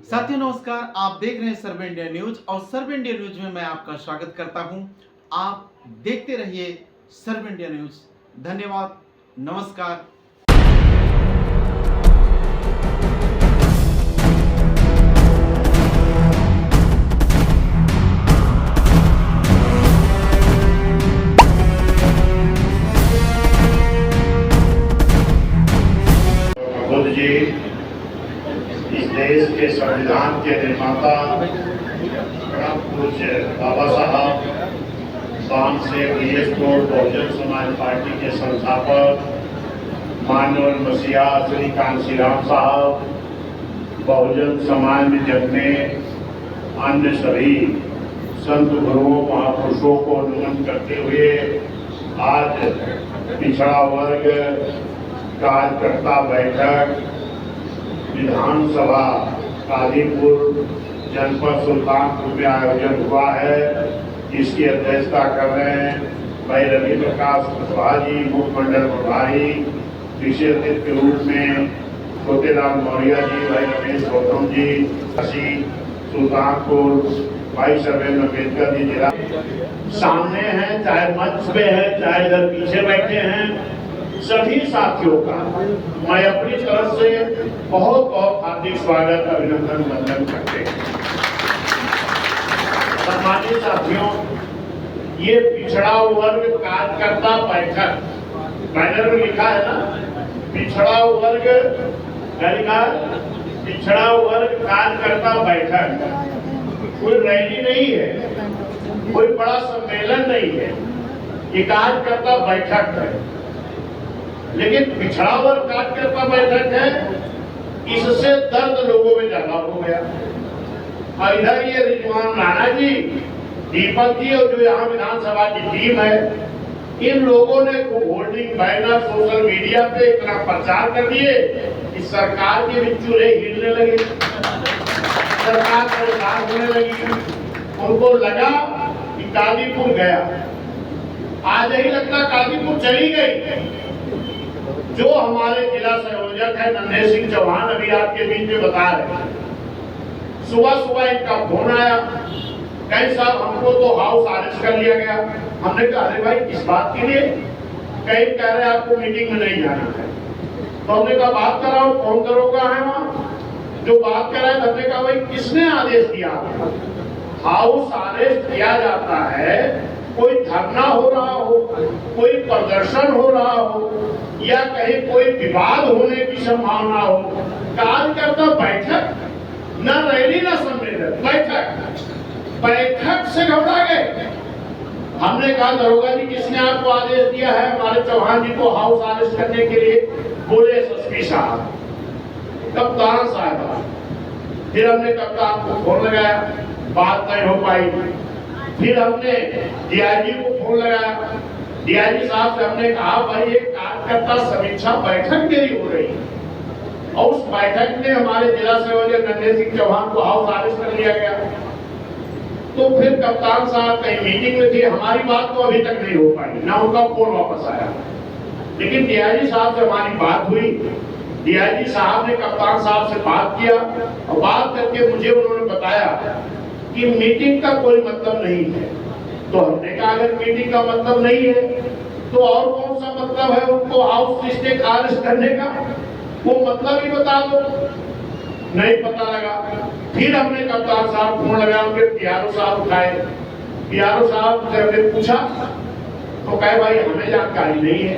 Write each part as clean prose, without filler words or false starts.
साथियों नमस्कार, आप देख रहे हैं सर्व इंडिया न्यूज और सर्व इंडिया न्यूज में मैं आपका स्वागत करता हूं। आप देखते रहिए सर्व इंडिया न्यूज। धन्यवाद, नमस्कार। बुद्ध जी इस देश के संविधान के निर्माता परम पूज्य बाबा साहब शाम से बहुजन समाज पार्टी के संस्थापक मानव मसीहा श्री कांसी राम साहब बहुजन समाज में जन्मे अन्य सभी संत गुरुओं महापुरुषों को नमन करते हुए आज पिछड़ा वर्ग कार्यकर्ता बैठक विधानसभा कादीपुर जनपद सुल्तानपुर में आयोजन हुआ है। इसकी अध्यक्षता कर रहे हैं भाई रवि प्रकाश कुशवाहा जी, मुख्य मंडल प्रभारी। विशेष अतिथि के रूप में छोटेलाल मौर्य जी, भाई रमेश गौतम जी, सुल्तानपुर भाई सर्वेंद्र अम्बेडकर जी जिला सामने हैं, चाहे मंच पे है चाहे इधर पीछे बैठे हैं, सभी साथियों का मैं अपनी तरफ से बहुत बहुत हार्दिक स्वागत अभिनंदन वंदन करते हैं। सम्मानित साथियों, ये पिछड़ा वर्ग कार्यकर्ता बैठक बैनर में लिखा है ना, पिछड़ा वर्ग पिछड़ा वर्ग कार्यकर्ता बैठक कोई रैली नहीं है, कोई बड़ा सम्मेलन नहीं है, ये कार्यकर्ता बैठक है। लेकिन पिछड़ा वर्ग कार्यकर्ता बैठक है, इससे दर्द लोगों में ज्यादा हो गया। और इधर ये रिजवान राणा जी, दीपक जी और जो यहाँ विधानसभा की टीम है, इन लोगों ने होर्डिंग बैनर सोशल मीडिया पे इतना प्रचार कर दिए कि सरकार के भी चूल्हे हिलने लगे, सरकार परेशान होने लगी। उनको लगा कि कादीपुर गया, आज यही लगता कादीपुर चली गई। जो हमारे जिला संयोजक है नन्हे सिंह चौहान, अभी आपके बीच में बता रहे, सुबह सुबह इनका फोन आया, कहीं साहब हमको तो हाउस अरेस्ट कर लिया गया। हमने कहा अरे भाई किस बात के लिए? कहीं कह रहे आपको मीटिंग में नहीं जाना है। तो हमने कहा बात कराओ, कौन करोगा है वहाँ जो बात कराए। हमने कहा भाई किसने आदेश दिया? हाउस अरेस्ट किया जाता है, कोई धरना हो रहा हो, कोई प्रदर्शन हो रहा हो या कहीं कोई विवाद होने की संभावना हो। कार्यकर्ता बैठक, न रैली न सम्मेलन, बैठक से घबरा गए। हमने कहा दरोगा जी किसने आपको आदेश दिया है हमारे चौहान जी को हाउस अरेस्ट करने के लिए? बोले एसएसपी साहब, कप्तान साहब। फिर हमने कप्तान को फोन लगाया, बात नहीं हो पाई। फिर हमने डीआईजी को फोन लगाया, डीआईजी साहब से हमने कहा भाई एक कार्यकर्ता समीक्षा बैठक मेरी हो रही है और उस बैठक में हमारे जिला संयोजक नन्हे सिंह चौहान को हाउस अरेस्ट कर लिया गया। तो फिर कप्तान साहब कहीं मीटिंग में थे, हमारी बात तो अभी तक नहीं हो पाई, ना उनका फोन वापस आया। लेकिन डीआईजी साहब से हमारी बात हुई, डीआईजी साहब ने कप्तान साहब से बात किया और बात करके मुझे उन्होंने बताया कि मीटिंग का कोई मतलब नहीं है। तो हमने कहा अगर मीटिंग का मतलब नहीं है तो और कौन सा मतलब है उनको हाउस स्टे अरेस्ट करने का? वो मतलब ही बता दो। नहीं पता लगा। फिर हमने कप्तान साहब फोन लगाया, उनके पीआरओ साहब उठाए। पीआरओ साहब से हमने पूछा तो कहे भाई हमें जानकारी नहीं है।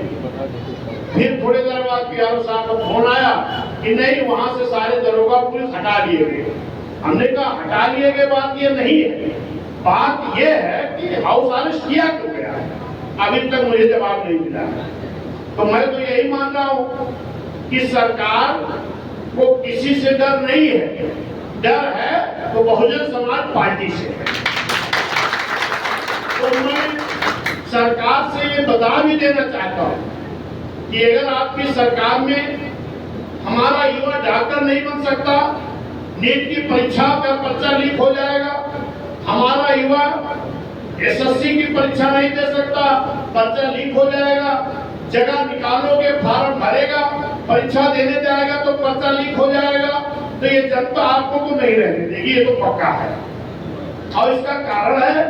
फिर थोड़ी देर बाद पीआरओ साहब का फोन आया कि नहीं वहां से सारे दरोगा पुलिस हटा लिए गए। हमने कहा हटा लिए गए बात ये नहीं है, बात ये है कि हाउस अरेस्ट किया क्यों गया है, अभी तक मुझे जवाब नहीं मिला है। तो मैं तो यही मान रहा हूँ कि सरकार को किसी से डर नहीं है, डर है तो बहुजन समाज पार्टी से है। तो मैं सरकार से ये बता भी देना चाहता हूँ कि अगर आपकी सरकार में हमारा युवा डॉक्टर नहीं बन सकता, नीट की परीक्षा का पर्चा लीक हो जाएगा, हमारा युवा एसएससी की परीक्षा नहीं दे सकता, पर्चा लीक हो जाएगा, जगह निकालोगे, फार्म भरेगा, परीक्षा देने जाएगा तो पर्चा लीक हो जाएगा, तो ये जनता आपको तो नहीं रहने देगी, ये तो पक्का है। और इसका कारण है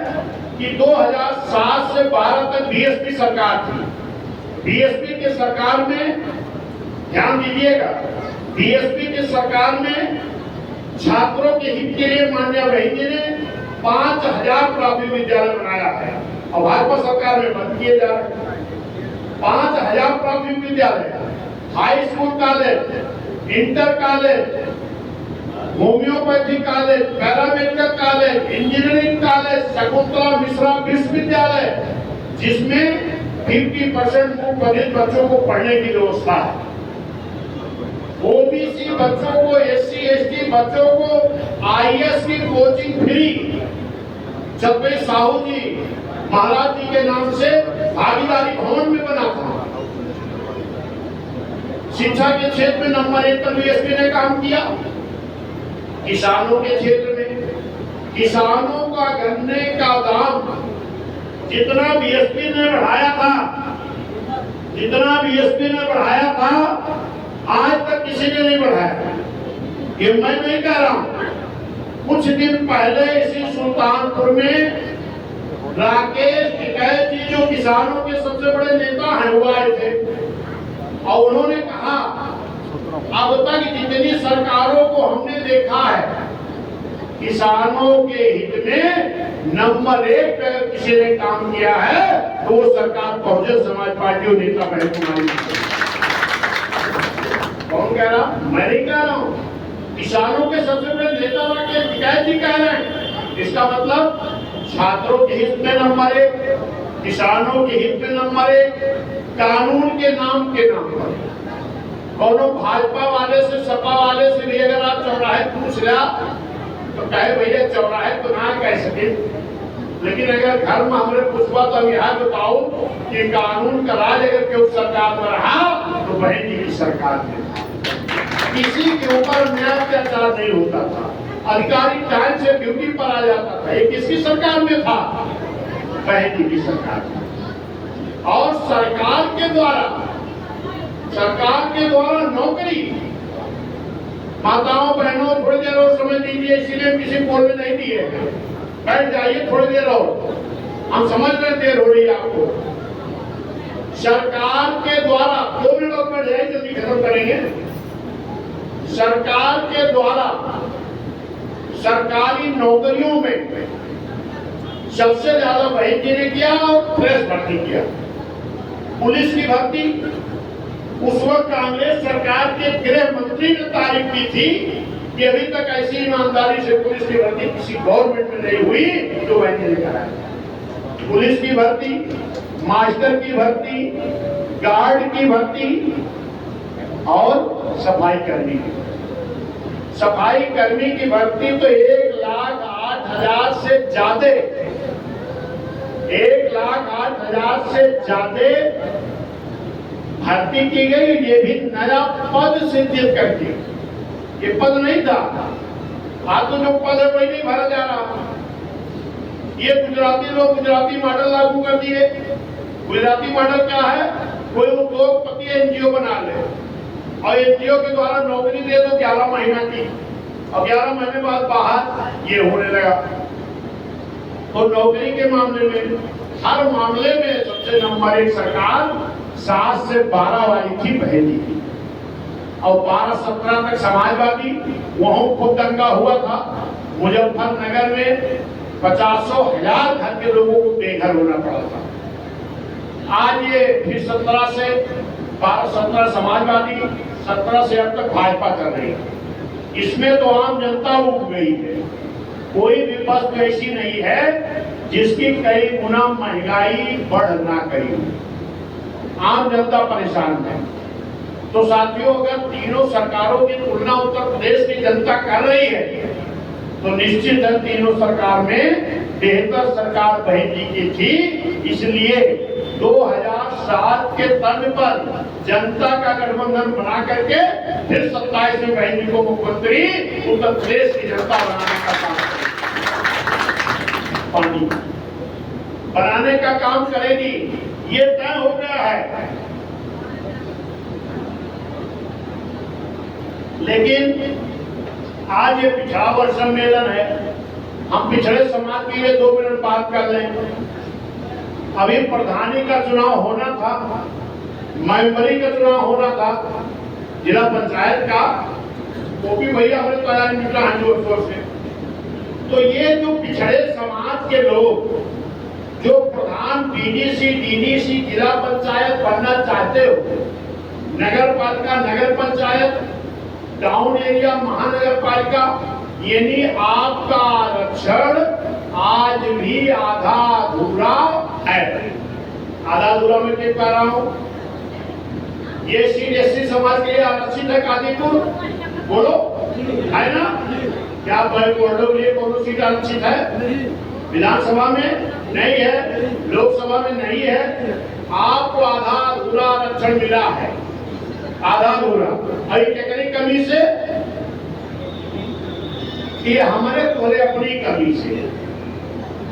कि 2007 से 12 तक बीएसपी सरकार थी। बीएसपी के सरकार में ध्यान दीजिएगा, बीएसपी के सरकार में छात्रों के हित के लिए माननीय बहन जी ने 5000 प्राथमिक विद्यालय बनाया है और भाजपा सरकार में बंद किए जा रहे हैं। 5000 प्राथमिक विद्यालय, high school college, inter college, homeopathy college, paramedical college, engineering college, Shakuntala Mishra विश्वविद्यालय, जिसमें 50% मुख्य बच्चों को पढ़ने की व्यवस्था है। ओबीसी बच्चों को, एससी एसटी बच्चों को आईएएस की कोचिंग फ्री छत्रपति साहू जी महाराज जी के नाम से भागीदारी भवन में बना था। शिक्षा के क्षेत्र में नंबर 1 पर बीएसपी ने काम किया। किसानों के क्षेत्र में किसानों का गन्ने का दाम जितना बीएसपी ने बढ़ाया था, जितना बीएसपी ने बढ़ाया था, आज तक किसी ने नहीं बढ़ाया। ये मैं नहीं कह रहा हूं। कुछ दिन पहले इसी सुल्तानपुर में राकेश टिकैत जी, जो किसानों के सबसे बड़े नेता हैं, वो आए थे और उन्होंने कहा अब तक जितनी सरकारों को हमने देखा है, किसानों के हित में नंबर 1 पे अगर किसी ने काम किया है तो वो सरकार बहुजन समाज पार्टी और नेता बहन कुमारी। कौन कह रहा? मैं नहीं कह रहा हूँ, किसानों के सबसे बड़े नेता राकेश टिकैत जी कह रहे हैं। इसका मतलब छात्रों के हित में नंबर 1, किसानों के हित में नंबर 1, कानून के नाम पर। कोनो भाजपा वाले से, सपा वाले से भी अगर आप चौराहे पूछ लिया तो कहे भैया चौराहे तो ना कह सके, लेकिन अगर घर में हमने पूछवा तो यह बताओ कि कानून का राज अगर केवल सरकार में रहा तो बहन जी की सरकार में किसी के ऊपर अन्याय अत्याचार नहीं होता था, अधिकारी टाइम से ड्यूटी पर आ जाता था। ये किसकी सरकार में था? बहन जी की सरकार में। और सरकार के द्वारा नौकरी, माताओं बहनों थोड़ी देर और समझ लीजिए, इसीलिए किसी बोलने नहीं दिए, बैठ जाइए थोड़ी देर और, हम समझ रहे देर हो रही है आपको। सरकार के द्वारा 2 मिनट और बैठ जाइए, जल्दी खत्म करेंगे। सरकार के द्वारा सरकारी नौकरियों में सबसे ज्यादा बहन जी ने किया और प्रेस भर्ती किया। पुलिस की भर्ती उस वक्त कांग्रेस सरकार के गृह मंत्री ने तारीफ की थी कि अभी तक ऐसी ईमानदारी से पुलिस की भर्ती किसी गवर्नमेंट में नहीं हुई जो बहन जी ने कराई। पुलिस की भर्ती, मास्टर की भर्ती, गार्ड की भर्ती और सफाई कर्मी की भर्ती तो 1,08,000 से ज्यादा 1,08,000 से ज्यादा भर्ती की गई। ये भी नया पद सृजित करके, ये पद नहीं था, आज तो जो पद है वही नहीं भरा जा रहा। ये गुजराती लोग गुजराती मॉडल लागू कर दिए। गुजराती मॉडल क्या है? कोई उद्योगपति एनजीओ बना ले और एनजीओ के द्वारा नौकरी दे दो 11 महीना की, और 11 महीने बाद बाहर ये होने लगा। तो नौकरी के मामले में, हर मामले में सबसे नंबर 1 सरकार 7 से 12 वाली थी बहन जी की, और 12-17 तक समाजवादी। वहां खुद दंगा हुआ था मुजफ्फरनगर में, 50,000 घर के लोगों को बेघर होना पड़ा था। आज ये फिर 17 से 12-17 समाजवादी, 17 से अब तक भाजपा कर रही है। इसमें तो आम जनता उग गई है। कोई भी वस्तु ऐसी नहीं है जिसकी कई गुना महंगाई बढ़ ना गई। आम जनता परेशान है। तो साथियों, अगर तीनों सरकारों की तुलना उत्तर प्रदेश की जनता कर रही है तो निश्चित है तीनों सरकार में बेहतर सरकार बहन जी की थी। इसलिए 2007 के तर्ज पर जनता का गठबंधन बना करके फिर 27 में बहन जी को मुख्यमंत्री उत्तर प्रदेश की जनता बनाने का काम पानी बनाने का काम करेगी, ये तय हो गया है। लेकिन आज ये पिछड़ा वर्ग सम्मेलन है, हम पिछड़े समाज के लिए 2 मिनट बात कर लें। अभी प्रधानी का चुनाव होना था, मेंबरी का चुनाव होना था, जिला पंचायत का, वो भी भैया हमारे तैयारी निकला है जोर से। तो ये जो पिछड़े समाज के लोग जो प्रधान बीडीसी, डीडीसी, जिला पंचायत बनना चाहते हो, नगर पालिका, नगर पंचायत, टाउन एरिया, महानगर पालिका, यानी आपका आरक्षण आज भी आधा अधूरा है। आधा अधूरा मैं क्या कह रहा हूं? ये सीट एससी समाज के लिए आरक्षित है कादीपुर, बोलो है ना? क्या बैकवर्डों के लिए कौन सीट आरक्षित है? विधानसभा में नहीं है, लोकसभा में नहीं है। आपको आधा अधूरा आरक्षण मिला है, आधा अधूरा। अभी टेक्निक कमी से, ये हमारे थोड़े अपनी कमी से।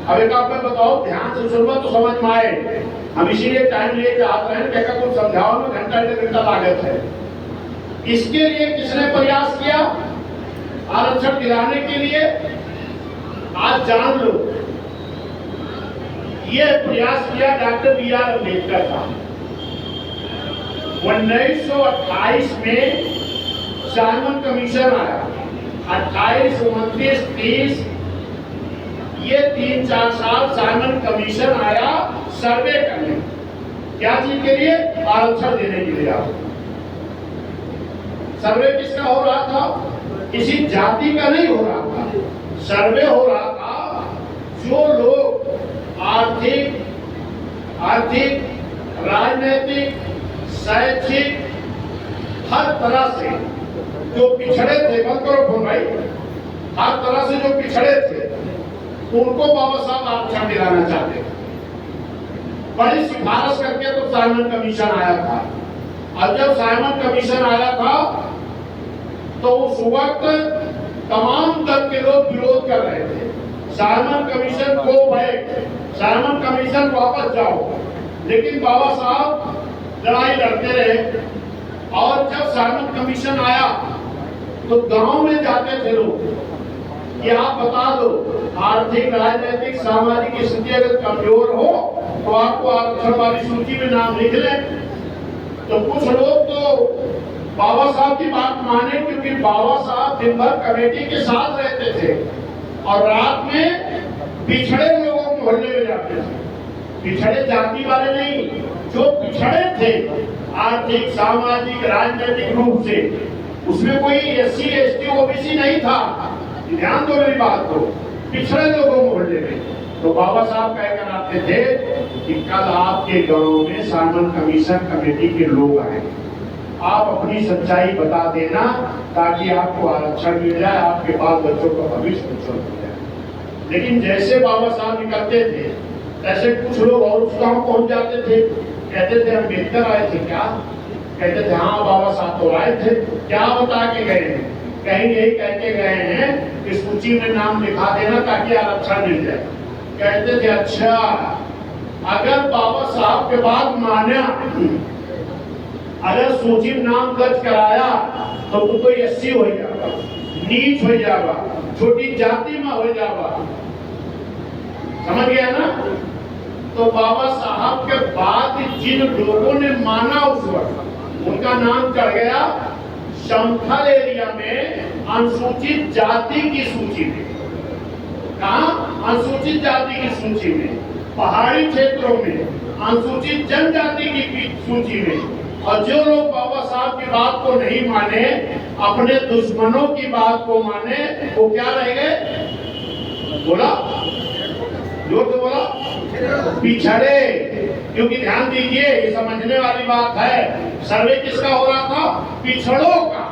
अब एक आप मैं बताओ, ध्यान से सुनवा तो समझ में आए। हम इसीलिए टाइम लेके आते हैं, क्या कुछ समझाओ में घंटा 1.5 घंटा लागत है। इसके लिए किसने प्रयास किया आरक्षण दिलाने के लिए? आज जान लो, ये प्रयास किया डॉक्टर B.R. अम्बेडकर का। 1928 में साइमन कमीशन आया, 28, 29, 30, ये 3-4 साल साइमन कमीशन आया सर्वे करने। क्या चीज के लिए? आरक्षण देने के लिए। सर्वे किसका हो रहा था? किसी जाति का नहीं हो रहा था, सर्वे हो रहा था जो लोग आर्थिक, राजनीतिक, शैक्षिक, हर तरह से जो पिछड़े थे, मत करो फोन भाई, हर तरह से जो पिछड़े थे उनको बाबा साहब आरक्षण दिलाना चाहते थे। बड़ी सिफारिश करके तो साइमन कमीशन आया था। और जब साइमन कमीशन आया था तो उस वक्त तमाम दल के लोग विरोध कर रहे थे। साइमन कमीशन को बैक, साइमन कमीशन वापस जाओ। लेकिन बाबा साहब लड़ाई लड़ते रहे। और जब साइमन कमीशन आया तो गांव में जाते थे लोग कि आप बता दो, आर्थिक, राजनीतिक, सामाजिक स्थिति अगर कमजोर हो तो आपको आरक्षण वाली सूची में नाम लिख लें। तो कुछ लोग तो बाबा साहब की बात माने, क्योंकि बाबा साहब दिन भर कमेटी के साथ रहते थे और रात में पिछड़े लोगों के मोहल्ले में जाते थे। पिछड़े जाति वाले नहीं, जो पिछड़े थे आर्थिक, सामाजिक, राजनीतिक रूप से, उसमें कोई SC, ST, OBC नहीं था। ध्यान दो मेरी बात को, पिछड़े लोगों मोहल्ले में। तो बाबा साहब कहकर आते थे कि कल आपके गांव में साइमन कमीशन कमेटी के लोग आए, आप अपनी सच्चाई बता देना ताकि आपको आरक्षण मिल जाए, आपके बाल बच्चों का भविष्य उज्जवल हो जाए। लेकिन जैसे बाबा साहब निकलते थे ऐसे कुछ लोग और उस गांव पहुंच जाते थे, कहते थे अम्बेडकर आए थे क्या? कहते थे हाँ बाबा साहब तो आए थे। क्या बता के गए हैं? कहीं यही कह के गए हैं कि सूची में नाम लिखा देना ताकि आरक्षण मिल जाए। कहते थे अच्छा, अगर बाबा साहब के बाद माना, अगर सूची में नाम दर्ज कराया तो तू तो SC हो जाएगा, नीच हो जाएगा, छोटी जाति में हो जाएगा। समझ गया ना? तो बाबा साहब के बाद जिन लोगों ने माना उस वक्त, उनका नाम चढ़ गया समथल एरिया में अनुसूचित जाति की सूची में। कहाँ? अनुसूचित जाति की सूची में। पहाड़ी क्षेत्रों में अनुसूचित जनजाति की सूची में। और जो लोग बाबा साहब की बात को नहीं माने, अपने दुश्मनों की बात को माने, वो क्या रह गए? बोला जोर से बोला, पिछड़े। क्योंकि ध्यान दीजिए, ये समझने वाली बात है, सर्वे किसका हो रहा था? पिछड़ों का।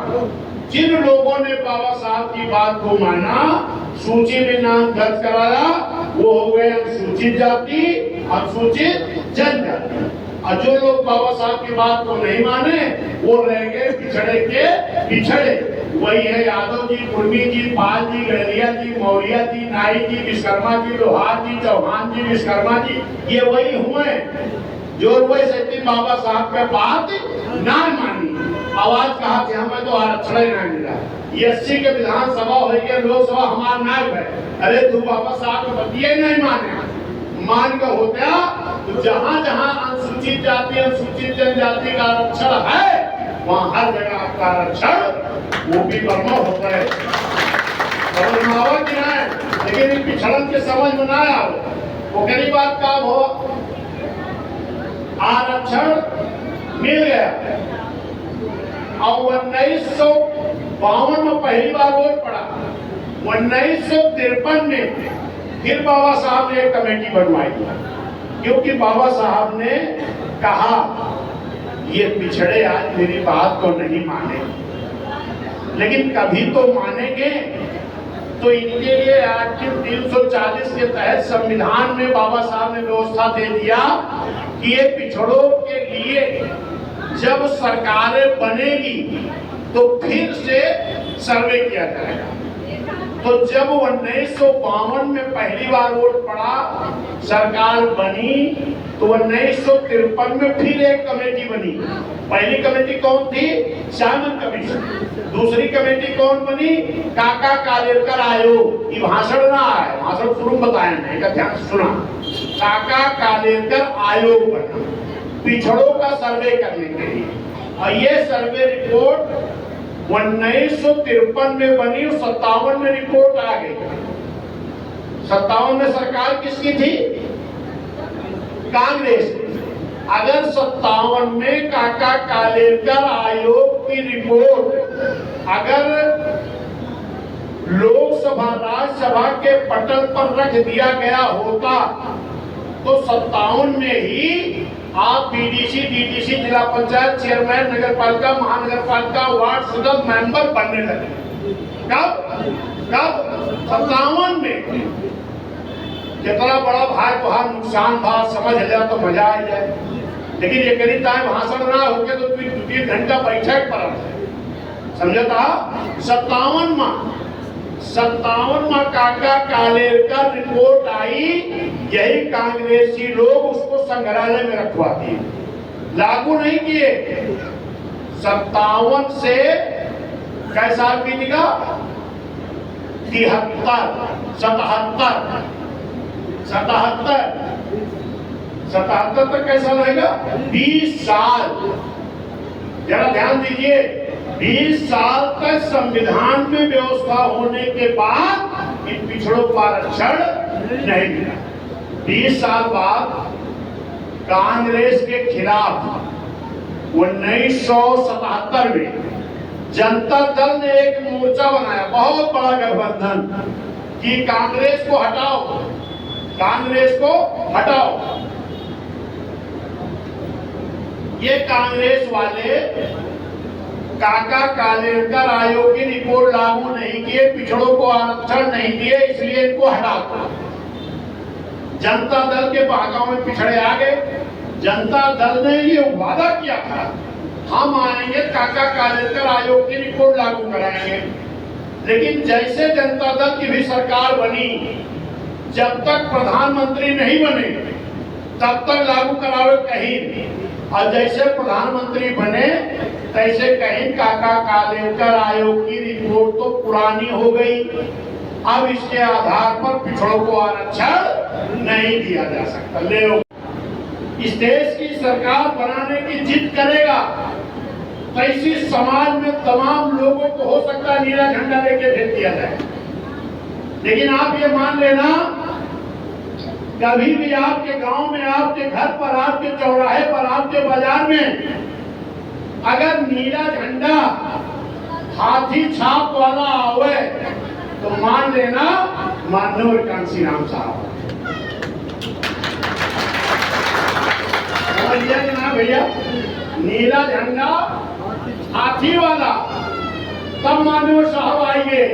जिन लोगों ने बाबा साहब की बात को माना, सूची में नाम दर्ज कराया, वो हो गए अनुसूचित जाति, अनुसूचित जनजाति। और जो लोग बाबा साहब की बात को नहीं माने, वो रह गए पिछड़े के पिछड़े। वही है यादव जी, कुर्मी जी, पाल जी, गहलिया जी, मौर्य जी, नाई जी, विश्वकर्मा जी, लोहार जी, चौहान जी, विश्वकर्मा जी, ये वही हुए जो वही सच्ची बाबा साहब के बात ना मानी। आवाज कहा कि हमें तो आरक्षण ही नहीं मिला। ये 80 के विधानसभा हो गया, लोकसभा हमारा नायक है। अरे तू वापस आके बतिए नहीं माने, मान के हो गया तो जहां जहां अनुसूचित जाति अनुसूचित जनजाति का आरक्षण है वहां हर जगह आपका आरक्षण वो भी वर्मा होता है। लेकिन इन पिछड़न के समझ में ना आओ। वो कई बात का हो आरक्षण मिल गया और 1952 में पहली बार वोट पड़ा। 1953 में फिर बाबा साहब ने एक कमेटी बनवाई, क्योंकि बाबा साहब ने कहा ये पिछड़े आज मेरी बात को नहीं माने, लेकिन कभी तो मानेंगे। तो इनके लिए आर्टिकल 340 के तहत संविधान में बाबा साहब ने व्यवस्था दे दिया कि ये पिछड़ों के लिए जब सरकारें बनेगी तो फिर से सर्वे किया जाएगा। तो जब 1952 में पहली बार वोट पड़ा, सरकार बनी, तो 1953 में फिर एक कमेटी बनी। पहली कमेटी कौन थी? Simon commission. दूसरी कमेटी कौन बनी? काका कालेलकर आयोग। ये भाषण ना है, भाषण शुरू बताए नहीं का ध्यान सुना। काका कालेलकर आयोग बना पिछड़ों का सर्वे करने के लिए, और ये सर्वे रिपोर्ट 1953 में बनी और 57 में रिपोर्ट आ गई। 57 में सरकार किसकी थी? कांग्रेस। अगर 57 में काका कालेलकर आयोग की रिपोर्ट अगर लोकसभा राज्यसभा के पटल पर रख दिया गया होता तो 57 में ही आप बीडीसी, डीडीसी, जिला पंचायत चेयरमैन, नगर पालिका, महानगर पालिका, वार्ड सदस्य मेंबर बनने लगे। कब? 57 में। जितना बड़ा भाई तुहार नुकसान था समझ लिया तो मजा आ जाए, लेकिन ये करीब टाइम भाषण ना होके तो 2-3 घंटा बैठक पर समझता। 57 में काका कालेलकर रिपोर्ट आई, यही कांग्रेसी लोग उसको संग्रहालय में रखवा दिए, लागू नहीं किए। 57 से कैसा बीतेगा? 77 तक कैसा रहेगा? 20 साल। जरा ध्यान दीजिए, 20 साल तक संविधान में व्यवस्था होने के बाद इन पिछड़ों को आरक्षण नहीं मिला। 20 साल बाद कांग्रेस के खिलाफ 1977 में जनता दल ने एक मोर्चा बनाया, बहुत बड़ा गठबंधन, कि कांग्रेस को हटाओ, कांग्रेस को हटाओ। ये कांग्रेस वाले काका कालेलकर आयोग की रिपोर्ट लागू नहीं किए, पिछड़ों को आरक्षण नहीं दिए, इसलिए इनको हटाओ। जनता दल के बहकावे में पिछड़े आ गए। जनता दल ने ये वादा किया था हम आएंगे काका कालेलकर आयोग की रिपोर्ट लागू कराएंगे, लेकिन जैसे जनता दल की भी सरकार बनी, जब तक प्रधानमंत्री नहीं बने तब तक लागू करावे कहीं, और जैसे प्रधानमंत्री बने तैसे कहीं काका कालेलकर आयोग की रिपोर्ट तो पुरानी हो गई। अब इसके आधार पर पिछड़ों को आरक्षण नहीं दिया जा सकता। ले लो, इस देश की सरकार बनाने की जिद करेगा तो इसी समाज में तमाम लोगों को हो सकता है नीला झंडा लेके भेज दिया जाए, लेकिन आप ये मान लेना, कभी भी आपके गांव में, आपके घर पर, आपके चौराहे पर, आपके बाजार में अगर नीला झंडा हाथी छाप वाला आवे तो मान लेना माननीय कांसी राम साहब। समझिए कि ना भैया? नीला झंडा हाथी वाला, तब माननीय साहब आएंगे।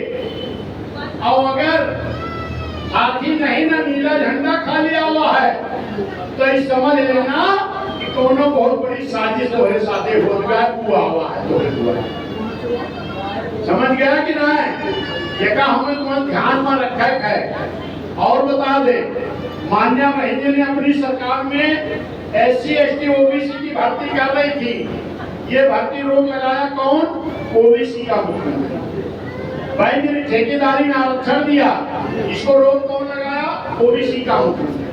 और अगर हाथी नहीं ना नीला झंडा खाली हुआ है तो इस समझ लेना कि दोनों बहुत बड़ी साजिश तुम्हारे साथ हुआ है। समझ गया कि ना? ये का हमें तुम्हें ध्यान में रखा है। और बता दे, मान्या महीने ने अपनी सरकार में SC ST OBC की भर्ती कर रही थी। ये भर्ती रोक लगाया कौन? ओबीसी का मुख्यमंत्री। भाई जी ने ठेकेदारी में आरक्षण दिया, इसको रोक कौन लगाया? ओबीसी का मुख्यमंत्री।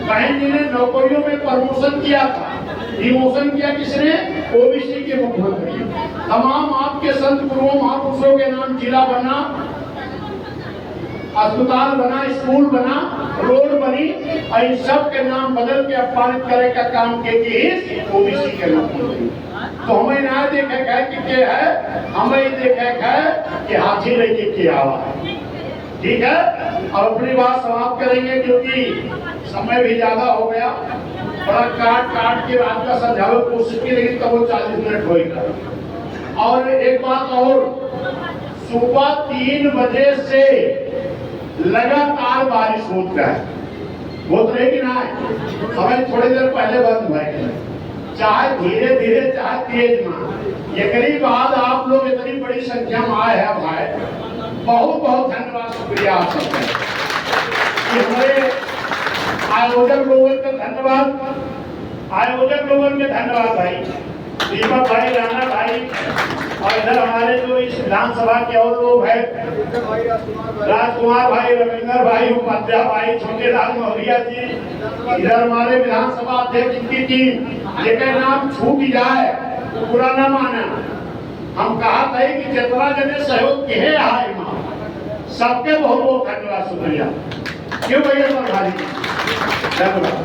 बहन जी ने नौकरियों में प्रमोशन किया था, डिमोशन किया किसने? ओबीसी के मुख्यमंत्री। तमाम आपके संत गुरुओं महापुरुषों के नाम जिला बना, अस्पताल बना, स्कूल बना, रोड बनी, और इन सब के नाम बदल के अपमानित करे का काम के ओबीसी के मुख्यमंत्री। तो हमें ना देखे कि है, हमें देखे कि हाथी लेके किया हुआ है। ठीक है, अब अपनी बात समाप्त करेंगे क्योंकि समय भी ज्यादा हो गया। बड़ा काट के आपका समझावे कोशिश की, लेकिन तब वो 40 मिनट होगा। और एक बात और, सुबह 3 बजे से लगातार बारिश होता है, होत रहे कि ना? हमें थोड़ी देर पहले बंद हुआ, चाहे धीरे धीरे चाहे तेज में। ये बाद आप लोग इतनी बड़ी संख्या में आए हैं भाई, बहुत बहुत धन्यवाद, शुक्रिया आप सबका। हमारे आयोजक लोगों का धन्यवाद, आयोजक लोगों के धन्यवाद भाई, दीपक भाई, राणा भाई, और इधर हमारे जो इस विधानसभा के और लोग हैं, राजकुमार भाई, रविंदर भाई, उपाध्याय भाई, छोटेलाल मौर्या जी, इधर हमारे विधानसभा अध्यक्ष की टीम, लेकिन नाम छूट जाए तो बुरा न माना। हम कहा था कि जितना जने सहयोग के है सबके बहुत बहुत धन्यवाद, शुक्रिया। क्यों भैया? धन्यवाद।